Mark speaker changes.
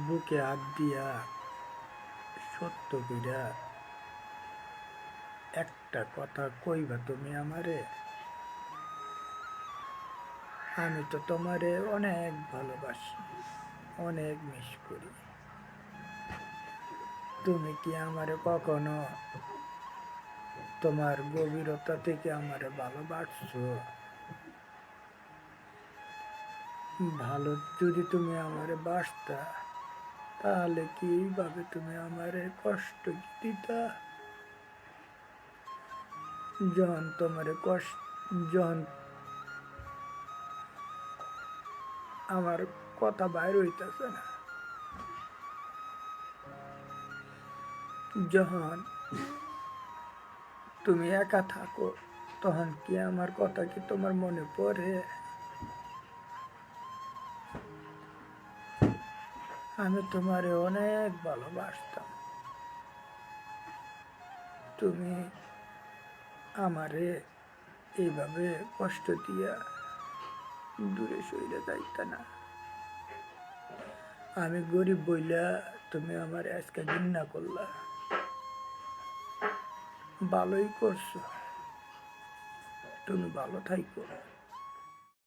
Speaker 1: বুকে হাত দিয়া সত্য কইরা একটা কথা কইবা তুমি আমারে? আমি তো তোমারে অনেক ভালোবাসি, অনেক মিস করি। তুমি কি আমারে কখনো তোমার গভীরতা থেকে আমারে ভালোবাসছো? ভালো যদি তুমি আমারে বাসতা, তাহলে কি এইভাবে তুমি আমারে কষ্ট দিতা? যখন তোমারে কষ্ট, যখন আমার কথা বাইর হইতেছে না, যখন তুমি একা থাকো, তখন কি আমার কথা কি তোমার মনে পড়ে? আমি তোমারে অনেক ভালোবাসতাম। তুমি আমারে এইভাবে কষ্ট দিয়া দূরে সইরে যাইতা না। আমি গরিব বইলা তুমি আমার আজকে ঘৃণা করলা। ভালোই করছো, তুমি ভালো থাইকো।